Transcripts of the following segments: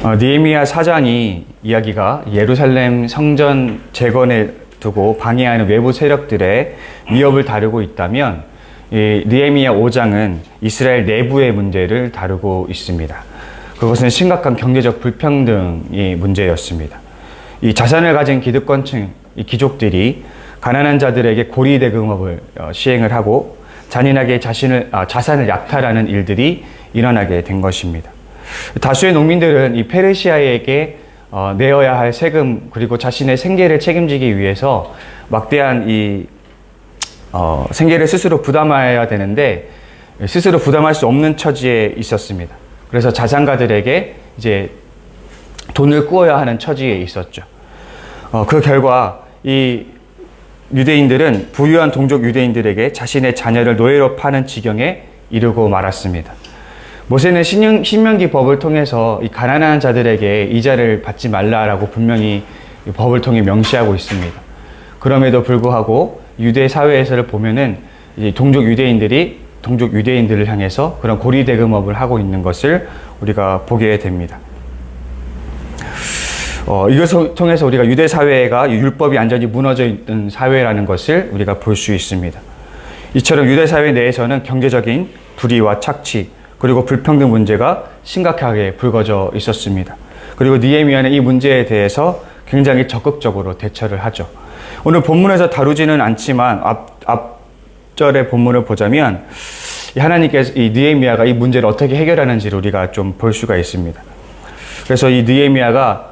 느헤미야 4장이 이야기가 예루살렘 성전 재건에 두고 방해하는 외부 세력들의 위협을 다루고 있다면, 이 느헤미야 5장은 이스라엘 내부의 문제를 다루고 있습니다. 그것은 심각한 경제적 불평등의 문제였습니다. 이 자산을 가진 기득권층, 이 귀족들이 가난한 자들에게 고리대금업을 시행을 하고 잔인하게 자산을 약탈하는 일들이 일어나게 된 것입니다. 다수의 농민들은 이 페르시아에게 내어야 할 세금, 그리고 자신의 생계를 책임지기 위해서 막대한 생계를 스스로 부담해야 되는데, 스스로 부담할 수 없는 처지에 있었습니다. 그래서 자산가들에게 이제 돈을 꾸어야 하는 처지에 있었죠. 그 결과 이 유대인들은 부유한 동족 유대인들에게 자신의 자녀를 노예로 파는 지경에 이르고 말았습니다. 모세는 신명기 법을 통해서 이 가난한 자들에게 이자를 받지 말라라고 분명히 법을 통해 명시하고 있습니다. 그럼에도 불구하고 유대 사회에서를 보면은 이제 동족 유대인들을 향해서 그런 고리대금업을 하고 있는 것을 우리가 보게 됩니다. 이것을 통해서 우리가 유대 사회가 율법이 완전히 무너져 있는 사회라는 것을 우리가 볼 수 있습니다. 이처럼 유대 사회 내에서는 경제적인 불의와 착취, 그리고 불평등 문제가 심각하게 불거져 있었습니다. 그리고 느헤미야는 이 문제에 대해서 굉장히 적극적으로 대처를 하죠. 오늘 본문에서 다루지는 않지만 앞절의 본문을 보자면 하나님께서 이 느헤미야가 이 문제를 어떻게 해결하는지를 우리가 좀 볼 수가 있습니다. 그래서 이 느헤미야가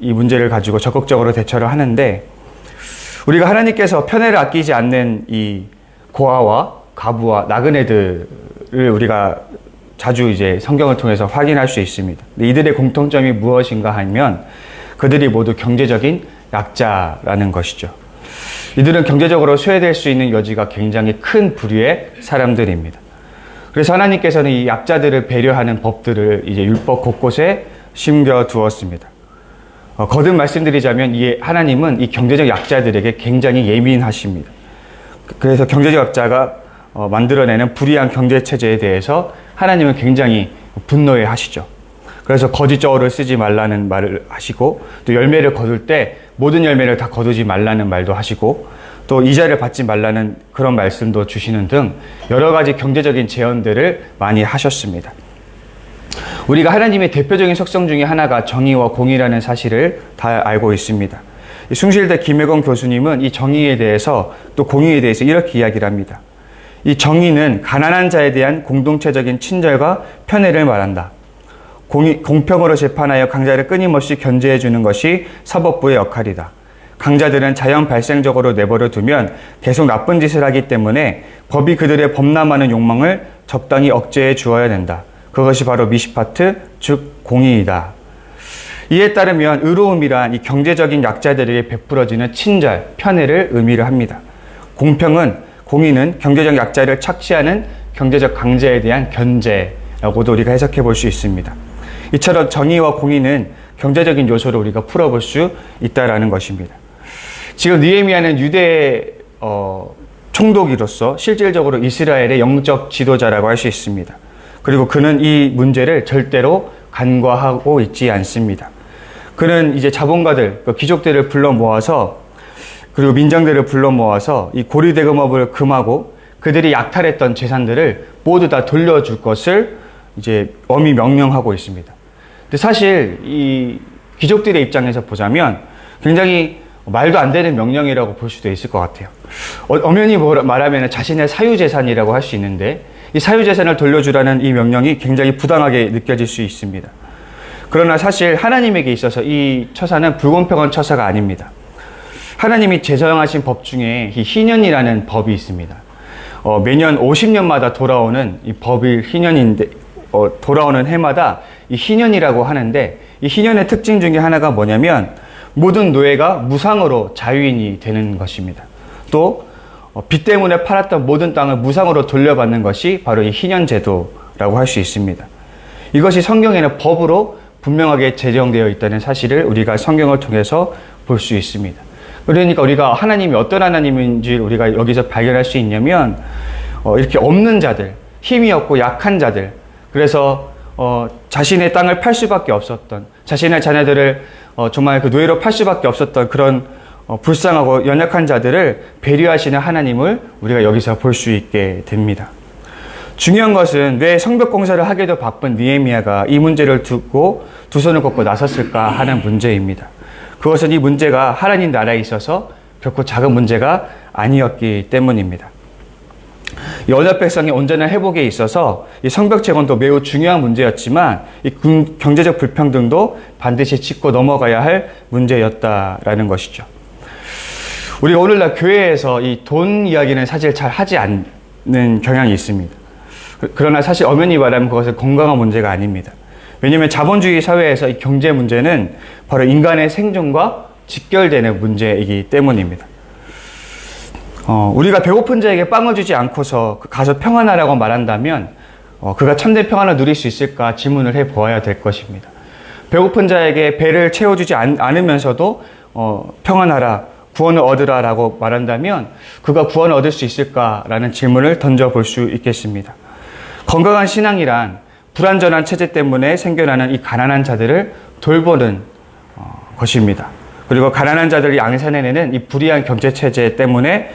이 문제를 가지고 적극적으로 대처를 하는데, 우리가 하나님께서 편애를 아끼지 않는 이 고아와 가부와 나그네들을 우리가 자주 이제 성경을 통해서 확인할 수 있습니다. 이들의 공통점이 무엇인가 하면 그들이 모두 경제적인 약자라는 것이죠. 이들은 경제적으로 소외될 수 있는 여지가 굉장히 큰 부류의 사람들입니다. 그래서 하나님께서는 이 약자들을 배려하는 법들을 이제 율법 곳곳에 심겨 두었습니다. 거듭 말씀드리자면 하나님은 이 경제적 약자들에게 굉장히 예민하십니다. 그래서 경제적 약자가 만들어내는 불이한 경제체제에 대해서 하나님은 굉장히 분노해 하시죠. 그래서 거짓 저울을 쓰지 말라는 말을 하시고, 또 열매를 거둘 때 모든 열매를 다 거두지 말라는 말도 하시고, 또 이자를 받지 말라는 그런 말씀도 주시는 등 여러 가지 경제적인 제언들을 많이 하셨습니다. 우리가 하나님의 대표적인 속성 중에 하나가 정의와 공의라는 사실을 다 알고 있습니다. 숭실대 김혜건 교수님은 이 정의에 대해서 또 공의에 대해서 이렇게 이야기를 합니다. 이 정의는 가난한 자에 대한 공동체적인 친절과 편애를 말한다. 공평으로 재판하여 강자를 끊임없이 견제해 주는 것이 사법부의 역할이다. 강자들은 자연 발생적으로 내버려 두면 계속 나쁜 짓을 하기 때문에 법이 그들의 범람하는 욕망을 적당히 억제해 주어야 된다. 그것이 바로 미시파트, 즉 공의이다. 이에 따르면 의로움이란 이 경제적인 약자들에게 베풀어지는 친절, 편애를 의미를 합니다. 공의는 경제적 약자를 착취하는 경제적 강자에 대한 견제라고도 우리가 해석해 볼 수 있습니다. 이처럼 정의와 공의는 경제적인 요소를 우리가 풀어볼 수 있다라는 것입니다. 지금 느헤미야는 유대 총독으로서 실질적으로 이스라엘의 영적 지도자라고 할 수 있습니다. 그리고 그는 이 문제를 절대로 간과하고 있지 않습니다. 그는 이제 자본가들, 귀족들을 불러 모아서, 그리고 민장들을 불러 모아서 이 고리대금업을 금하고 그들이 약탈했던 재산들을 모두 다 돌려줄 것을 이제 엄히 명령하고 있습니다. 근데 사실 이 귀족들의 입장에서 보자면 굉장히 말도 안 되는 명령이라고 볼 수도 있을 것 같아요. 엄연히 말하면 자신의 사유재산이라고 할 수 있는데, 이 사유재산을 돌려주라는 이 명령이 굉장히 부당하게 느껴질 수 있습니다. 그러나 사실 하나님에게 있어서 이 처사는 불공평한 처사가 아닙니다. 하나님이 제정하신 법 중에 이 희년이라는 법이 있습니다. 매년 50년마다 돌아오는 이 법이 희년인데, 돌아오는 해마다 이 희년이라고 하는데, 이 희년의 특징 중에 하나가 뭐냐면 모든 노예가 무상으로 자유인이 되는 것입니다. 또 빚 때문에 팔았던 모든 땅을 무상으로 돌려받는 것이 바로 이 희년제도라고 할 수 있습니다. 이것이 성경에는 법으로 분명하게 제정되어 있다는 사실을 우리가 성경을 통해서 볼 수 있습니다. 그러니까 우리가 하나님이 어떤 하나님인지 우리가 여기서 발견할 수 있냐면, 이렇게 없는 자들, 힘이 없고 약한 자들, 그래서 자신의 땅을 팔 수밖에 없었던, 자신의 자녀들을 정말 그 노예로 팔 수밖에 없었던 그런 불쌍하고 연약한 자들을 배려하시는 하나님을 우리가 여기서 볼 수 있게 됩니다. 중요한 것은 왜 성벽 공사를 하기도 바쁜 느헤미야가 이 문제를 두고 두 손을 걷고 나섰을까 하는 문제입니다. 그것은 이 문제가 하나님 나라에 있어서 결코 작은 문제가 아니었기 때문입니다. 이 언약 백성의 온전한 회복에 있어서 이 성벽 재건도 매우 중요한 문제였지만 이 경제적 불평등도 반드시 짚고 넘어가야 할 문제였다라는 것이죠. 우리가 오늘날 교회에서 이 돈 이야기는 사실 잘 하지 않는 경향이 있습니다. 그러나 사실 엄연히 말하면 그것은 건강한 문제가 아닙니다. 왜냐하면 자본주의 사회에서 이 경제 문제는 바로 인간의 생존과 직결되는 문제이기 때문입니다. 우리가 배고픈 자에게 빵을 주지 않고서 가서 평안하라고 말한다면 그가 참된 평안을 누릴 수 있을까 질문을 해보아야 될 것입니다. 배고픈 자에게 배를 채워주지 않으면서도 평안하라, 구원을 얻으라 라고 말한다면 그가 구원을 얻을 수 있을까라는 질문을 던져볼 수 있겠습니다. 건강한 신앙이란 불완전한 체제 때문에 생겨나는 이 가난한 자들을 돌보는 것입니다. 그리고 가난한 자들을 양산해내는 이 불의한 경제 체제 때문에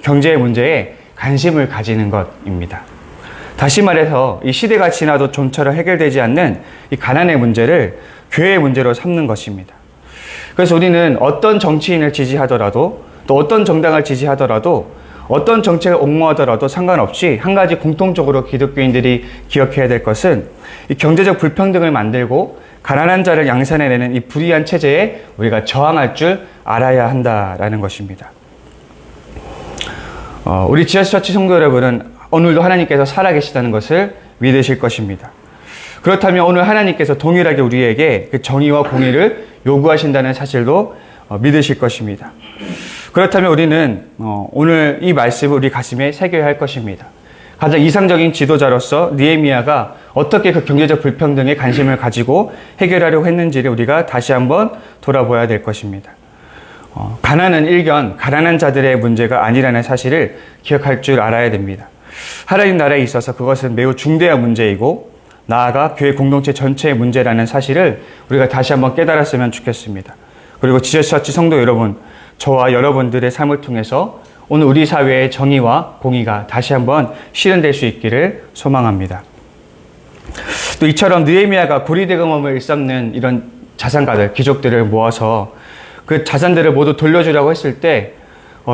경제의 문제에 관심을 가지는 것입니다. 다시 말해서 이 시대가 지나도 좀처럼 해결되지 않는 이 가난의 문제를 교회의 문제로 삼는 것입니다. 그래서 우리는 어떤 정치인을 지지하더라도 또 어떤 정당을 지지하더라도 어떤 정책을 옹호하더라도 상관없이 한 가지 공통적으로 기독교인들이 기억해야 될 것은 이 경제적 불평등을 만들고 가난한 자를 양산해내는 이 불의한 체제에 우리가 저항할 줄 알아야 한다라는 것입니다. 우리 지하수처치 성도 여러분은 오늘도 하나님께서 살아계시다는 것을 믿으실 것입니다. 그렇다면 오늘 하나님께서 동일하게 우리에게 그 정의와 공의를 요구하신다는 사실도 믿으실 것입니다. 그렇다면 우리는 오늘 이 말씀을 우리 가슴에 새겨야 할 것입니다. 가장 이상적인 지도자로서 느헤미야가 어떻게 그 경제적 불평등에 관심을 가지고 해결하려고 했는지를 우리가 다시 한번 돌아봐야 될 것입니다. 가난은 일견 가난한 자들의 문제가 아니라는 사실을 기억할 줄 알아야 됩니다. 하나님 나라에 있어서 그것은 매우 중대한 문제이고 나아가 교회 공동체 전체의 문제라는 사실을 우리가 다시 한번 깨달았으면 좋겠습니다. 그리고 지저스처치 성도 여러분, 저와 여러분들의 삶을 통해서 오늘 우리 사회의 정의와 공의가 다시 한번 실현될 수 있기를 소망합니다. 또 이처럼 느헤미야가 고리대금업을 일삼는 이런 자산가들, 귀족들을 모아서 그 자산들을 모두 돌려주라고 했을 때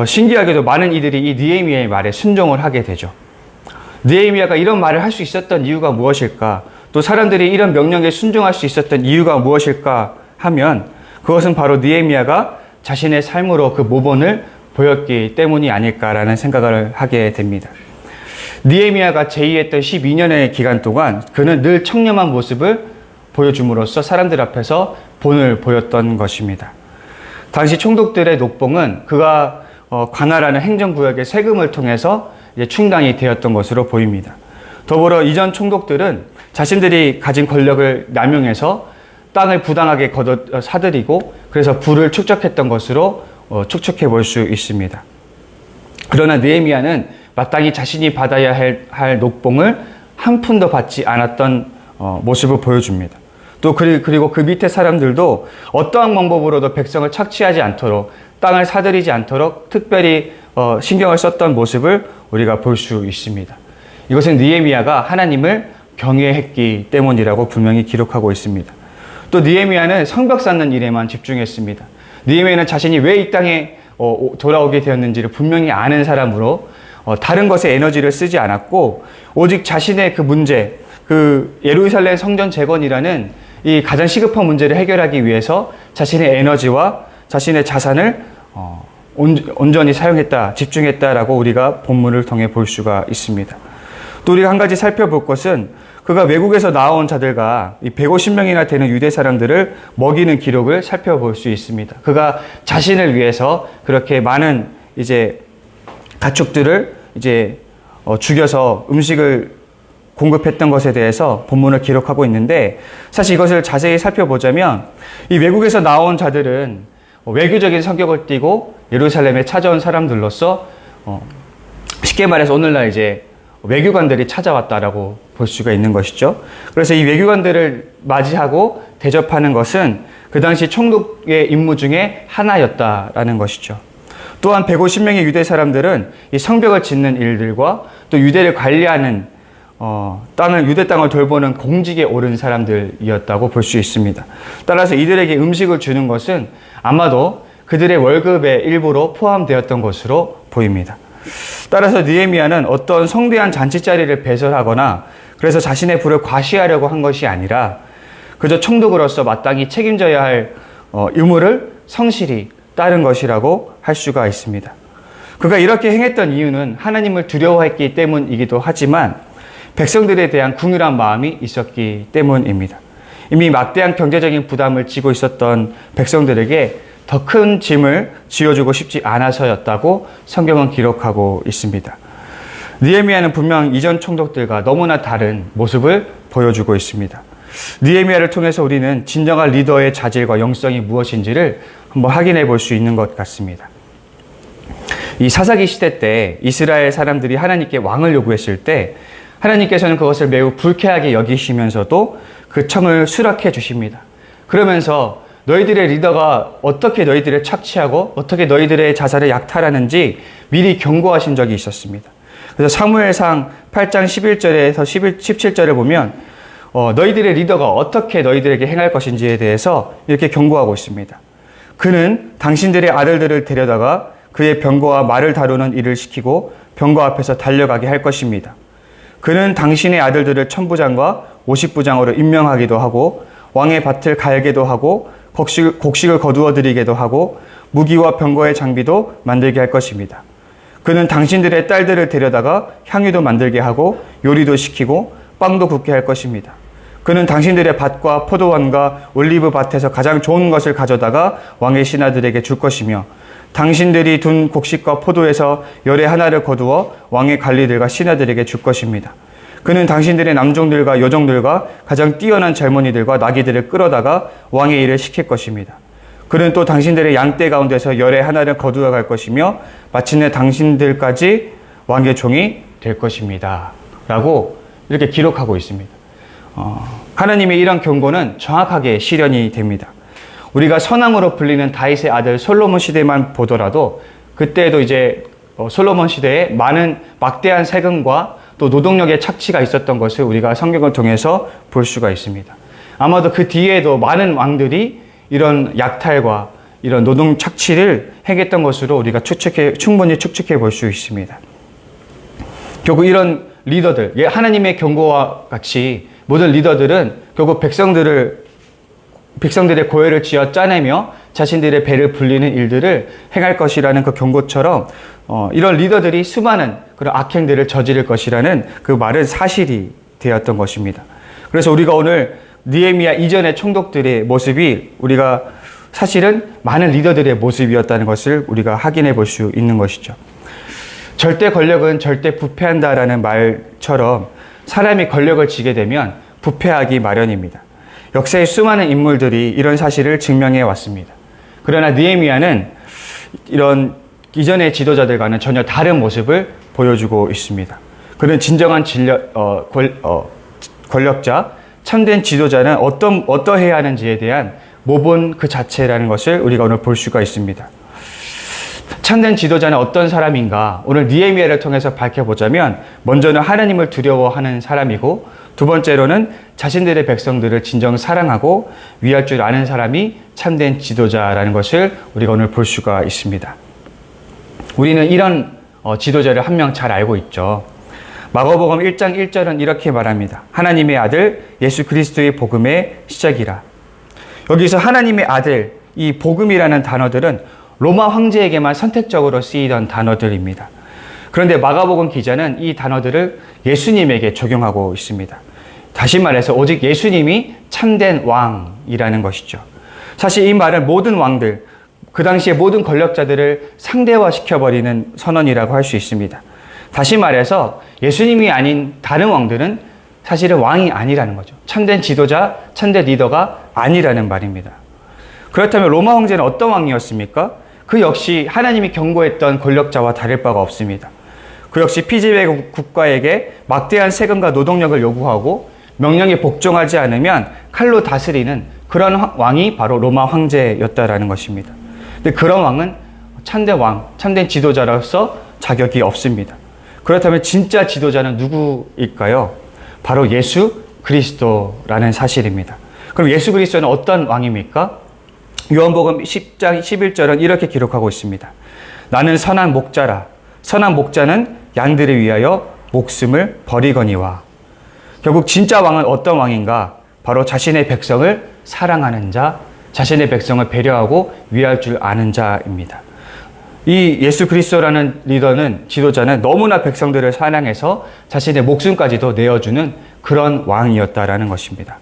신기하게도 많은 이들이 이 느헤미야의 말에 순종을 하게 되죠. 느헤미야가 이런 말을 할 수 있었던 이유가 무엇일까? 또 사람들이 이런 명령에 순종할 수 있었던 이유가 무엇일까 하면 그것은 바로 느헤미야가 자신의 삶으로 그 모본을 보였기 때문이 아닐까라는 생각을 하게 됩니다. 느헤미야가 제의했던 12년의 기간 동안 그는 늘 청렴한 모습을 보여줌으로써 사람들 앞에서 본을 보였던 것입니다. 당시 총독들의 녹봉은 그가 관할하는 행정구역의 세금을 통해서 이제 충당이 되었던 것으로 보입니다. 더불어 이전 총독들은 자신들이 가진 권력을 남용해서 땅을 부당하게 사들이고 그래서 부를 축적했던 것으로 추측해 볼 수 있습니다. 그러나 느헤미야는 마땅히 자신이 받아야 할 녹봉을 한 푼도 받지 않았던 모습을 보여줍니다. 또 그리고 그 밑에 사람들도 어떠한 방법으로도 백성을 착취하지 않도록 땅을 사들이지 않도록 특별히 신경을 썼던 모습을 우리가 볼 수 있습니다. 이것은 느헤미야가 하나님을 경외했기 때문이라고 분명히 기록하고 있습니다. 또 느헤미야는 성벽 쌓는 일에만 집중했습니다. 느헤미야는 자신이 왜 이 땅에 돌아오게 되었는지를 분명히 아는 사람으로 다른 것에 에너지를 쓰지 않았고 오직 자신의 그 문제, 그 예루살렘 성전 재건이라는 이 가장 시급한 문제를 해결하기 위해서 자신의 에너지와 자신의 자산을 온전히 사용했다, 집중했다라고 우리가 본문을 통해 볼 수가 있습니다. 또 우리가 한 가지 살펴볼 것은 그가 외국에서 나온 자들과 이 150명이나 되는 유대 사람들을 먹이는 기록을 살펴볼 수 있습니다. 그가 자신을 위해서 그렇게 많은 이제 가축들을 이제 죽여서 음식을 공급했던 것에 대해서 본문을 기록하고 있는데 사실 이것을 자세히 살펴보자면 이 외국에서 나온 자들은 외교적인 성격을 띠고 예루살렘에 찾아온 사람들로서 쉽게 말해서 오늘날 이제 외교관들이 찾아왔다라고 볼 수가 있는 것이죠. 그래서 이 외교관들을 맞이하고 대접하는 것은 그 당시 총독의 임무 중에 하나였다라는 것이죠. 또한 150명의 유대 사람들은 이 성벽을 짓는 일들과 또 유대를 관리하는 유대 땅을 돌보는 공직에 오른 사람들이었다고 볼 수 있습니다. 따라서 이들에게 음식을 주는 것은 아마도 그들의 월급의 일부로 포함되었던 것으로 보입니다. 따라서 느헤미야는 어떤 성대한 잔치 자리를 배설하거나 그래서 자신의 부를 과시하려고 한 것이 아니라 그저 총독으로서 마땅히 책임져야 할 의무를 성실히 따른 것이라고 할 수가 있습니다. 그가 이렇게 행했던 이유는 하나님을 두려워했기 때문이기도 하지만 백성들에 대한 긍휼한 마음이 있었기 때문입니다. 이미 막대한 경제적인 부담을 지고 있었던 백성들에게 더 큰 짐을 지어주고 싶지 않아서였다고 성경은 기록하고 있습니다. 느헤미야는 분명 이전 총독들과 너무나 다른 모습을 보여주고 있습니다. 느헤미야를 통해서 우리는 진정한 리더의 자질과 영성이 무엇인지를 한번 확인해 볼 수 있는 것 같습니다. 이 사사기 시대 때 이스라엘 사람들이 하나님께 왕을 요구했을 때 하나님께서는 그것을 매우 불쾌하게 여기시면서도 그 청을 수락해 주십니다. 그러면서 너희들의 리더가 어떻게 너희들을 착취하고 어떻게 너희들의 자살을 약탈하는지 미리 경고하신 적이 있었습니다. 그래서 사무엘상 8장 11절에서 17절을 보면 너희들의 리더가 어떻게 너희들에게 행할 것인지에 대해서 이렇게 경고하고 있습니다. 그는 당신들의 아들들을 데려다가 그의 병거와 말을 다루는 일을 시키고 병거 앞에서 달려가게 할 것입니다. 그는 당신의 아들들을 천부장과 오십부장으로 임명하기도 하고 왕의 밭을 갈게도 하고 곡식을 거두어 드리게도 하고 무기와 병거의 장비도 만들게 할 것입니다. 그는 당신들의 딸들을 데려다가 향유도 만들게 하고 요리도 시키고 빵도 굽게 할 것입니다. 그는 당신들의 밭과 포도원과 올리브 밭에서 가장 좋은 것을 가져다가 왕의 신하들에게 줄 것이며 당신들이 둔 곡식과 포도에서 열의 하나를 거두어 왕의 관리들과 신하들에게 줄 것입니다. 그는 당신들의 남종들과 여종들과 가장 뛰어난 젊은이들과 나귀들을 끌어다가 왕의 일을 시킬 것입니다. 그는 또 당신들의 양떼 가운데서 열의 하나를 거두어 갈 것이며 마침내 당신들까지 왕의 종이 될 것입니다. 라고 이렇게 기록하고 있습니다. 하나님의 이런 경고는 정확하게 실현이 됩니다. 우리가 선왕으로 불리는 다윗의 아들 솔로몬 시대만 보더라도 그때도 이제 솔로몬 시대에 많은 막대한 세금과 또 노동력의 착취가 있었던 것을 우리가 성경을 통해서 볼 수가 있습니다. 아마도 그 뒤에도 많은 왕들이 이런 약탈과 이런 노동 착취를 행했던 것으로 우리가 충분히 추측해 볼 수 있습니다. 결국 이런 리더들, 하나님의 경고와 같이 모든 리더들은 결국 백성들의 고열을 쥐어 짜내며 자신들의 배를 불리는 일들을 행할 것이라는 그 경고처럼 이런 리더들이 수많은 그런 악행들을 저지를 것이라는 그 말은 사실이 되었던 것입니다. 그래서 우리가 오늘 느헤미야 이전의 총독들의 모습이 우리가 사실은 많은 리더들의 모습이었다는 것을 우리가 확인해 볼 수 있는 것이죠. 절대 권력은 절대 부패한다라는 말처럼 사람이 권력을 쥐게 되면 부패하기 마련입니다. 역사의 수많은 인물들이 이런 사실을 증명해 왔습니다. 그러나 느헤미야는 이런 이전의 지도자들과는 전혀 다른 모습을 보여주고 있습니다. 그는 진정한 권력자, 참된 지도자는 어떠해야 하는지에 대한 모본 그 자체라는 것을 우리가 오늘 볼 수가 있습니다. 참된 지도자는 어떤 사람인가? 오늘 느헤미야를 통해서 밝혀보자면 먼저는 하나님을 두려워하는 사람이고 두 번째로는 자신들의 백성들을 진정 사랑하고 위할 줄 아는 사람이 참된 지도자라는 것을 우리가 오늘 볼 수가 있습니다. 우리는 이런 지도자를 한 명 잘 알고 있죠. 마가복음 1장 1절은 이렇게 말합니다. 하나님의 아들 예수 그리스도의 복음의 시작이라. 여기서 하나님의 아들, 이 복음이라는 단어들은 로마 황제에게만 선택적으로 쓰이던 단어들입니다. 그런데 마가복음 기자는 이 단어들을 예수님에게 적용하고 있습니다. 다시 말해서 오직 예수님이 참된 왕이라는 것이죠. 사실 이 말은 모든 왕들, 그 당시의 모든 권력자들을 상대화시켜버리는 선언이라고 할 수 있습니다. 다시 말해서 예수님이 아닌 다른 왕들은 사실은 왕이 아니라는 거죠. 참된 지도자, 참된 리더가 아니라는 말입니다. 그렇다면 로마 황제는 어떤 왕이었습니까? 그 역시 하나님이 경고했던 권력자와 다를 바가 없습니다. 그 역시 피지배 국가에게 막대한 세금과 노동력을 요구하고 명령에 복종하지 않으면 칼로 다스리는 그런 왕이 바로 로마 황제였다라는 것입니다. 근데 그런 왕은 참된 왕, 참된 지도자로서 자격이 없습니다. 그렇다면 진짜 지도자는 누구일까요? 바로 예수 그리스도라는 사실입니다. 그럼 예수 그리스도는 어떤 왕입니까? 요한복음 10장 11절은 이렇게 기록하고 있습니다. 나는 선한 목자라. 선한 목자는 양들을 위하여 목숨을 버리거니와. 결국 진짜 왕은 어떤 왕인가? 바로 자신의 백성을 사랑하는 자, 자신의 백성을 배려하고 위할 줄 아는 자입니다. 이 예수 그리스도라는 리더는, 지도자는 너무나 백성들을 사랑해서 자신의 목숨까지도 내어주는 그런 왕이었다라는 것입니다.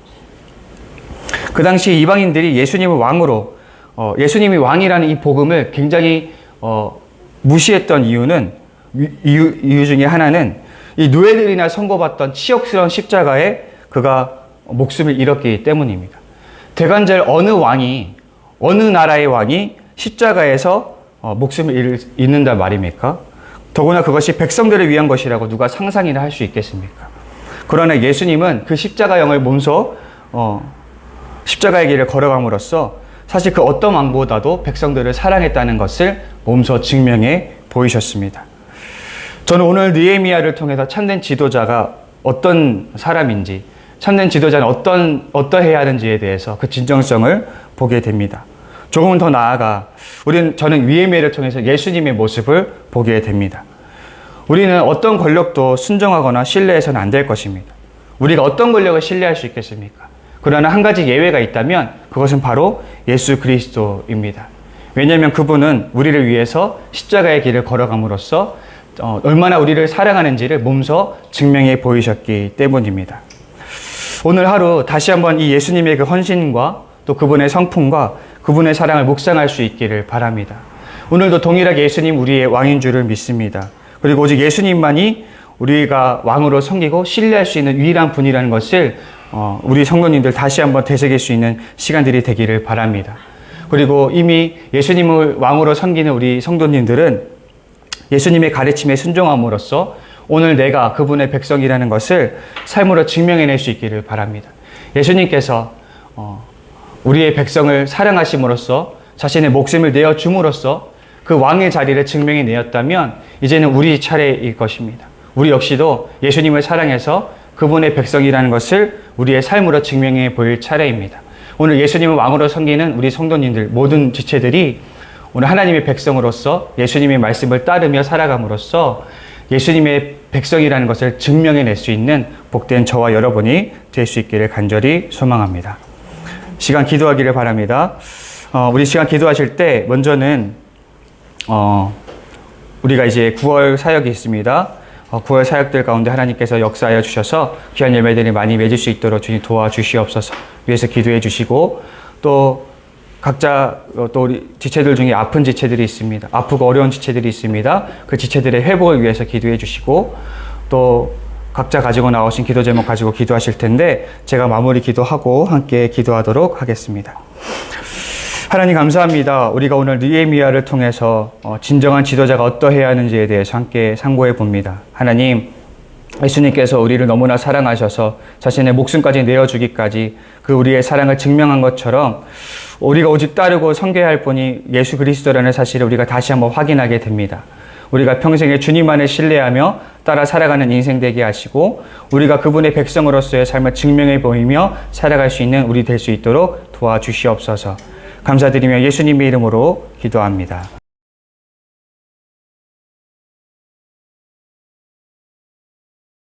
그 당시 이방인들이 예수님을 왕으로, 예수님이 왕이라는 이 복음을 굉장히 무시했던 이유 중에 하나는 이 노예들이나 선고받던 치욕스러운 십자가에 그가 목숨을 잃었기 때문입니다. 대관절 어느 나라의 왕이 십자가에서 목숨을 잃는단 말입니까? 더구나 그것이 백성들을 위한 것이라고 누가 상상이나 할 수 있겠습니까? 그러나 예수님은 그 십자가형을 몸소 십자가의 길을 걸어감으로써 사실 그 어떤 왕보다도 백성들을 사랑했다는 것을 몸소 증명해 보이셨습니다. 저는 오늘 느헤미야를 통해서 참된 지도자가 어떤 사람인지, 참된 지도자는 어떠해야 하는지에 대해서 그 진정성을 보게 됩니다. 조금은 더 나아가 저는 느헤미야를 통해서 예수님의 모습을 보게 됩니다. 우리는 어떤 권력도 순종하거나 신뢰해서는 안 될 것입니다. 우리가 어떤 권력을 신뢰할 수 있겠습니까? 그러나 한 가지 예외가 있다면 그것은 바로 예수 그리스도입니다. 왜냐하면 그분은 우리를 위해서 십자가의 길을 걸어감으로써 얼마나 우리를 사랑하는지를 몸소 증명해 보이셨기 때문입니다. 오늘 하루 다시 한번 이 예수님의 그 헌신과 또 그분의 성품과 그분의 사랑을 묵상할 수 있기를 바랍니다. 오늘도 동일하게 예수님 우리의 왕인 줄을 믿습니다. 그리고 오직 예수님만이 우리가 왕으로 섬기고 신뢰할 수 있는 유일한 분이라는 것을 우리 성도님들 다시 한번 되새길 수 있는 시간들이 되기를 바랍니다. 그리고 이미 예수님을 왕으로 섬기는 우리 성도님들은 예수님의 가르침에 순종함으로써 오늘 내가 그분의 백성이라는 것을 삶으로 증명해낼 수 있기를 바랍니다. 예수님께서 우리의 백성을 사랑하심으로써 자신의 목숨을 내어줌으로써 그 왕의 자리를 증명해내었다면 이제는 우리 차례일 것입니다. 우리 역시도 예수님을 사랑해서 그분의 백성이라는 것을 우리의 삶으로 증명해 보일 차례입니다. 오늘 예수님을 왕으로 섬기는 우리 성도님들 모든 지체들이 오늘 하나님의 백성으로서 예수님의 말씀을 따르며 살아감으로써 예수님의 백성이라는 것을 증명해낼 수 있는 복된 저와 여러분이 될 수 있기를 간절히 소망합니다. 시간 기도하기를 바랍니다. 우리 시간 기도하실 때 먼저는 우리가 이제 9월 사역이 있습니다. 9월 사역들 가운데 하나님께서 역사하여 주셔서 귀한 열매들이 많이 맺을 수 있도록 주님 도와주시옵소서. 위해서 기도해 주시고 또 각자 또 우리 지체들 중에 아픈 지체들이 있습니다. 아프고 어려운 지체들이 있습니다. 그 지체들의 회복을 위해서 기도해 주시고 또 각자 가지고 나오신 기도 제목 가지고 기도하실 텐데 제가 마무리 기도하고 함께 기도하도록 하겠습니다. 하나님 감사합니다. 우리가 오늘 느헤미야를 통해서 진정한 지도자가 어떠해야 하는지에 대해서 함께 상고해 봅니다. 하나님, 예수님께서 우리를 너무나 사랑하셔서 자신의 목숨까지 내어주기까지 그 우리의 사랑을 증명한 것처럼 우리가 오직 따르고 섬겨야 할 분이 예수 그리스도라는 사실을 우리가 다시 한번 확인하게 됩니다. 우리가 평생에 주님만을 신뢰하며 따라 살아가는 인생 되게 하시고 우리가 그분의 백성으로서의 삶을 증명해 보이며 살아갈 수 있는 우리 될 수 있도록 도와주시옵소서. 감사드리며 예수님의 이름으로 기도합니다.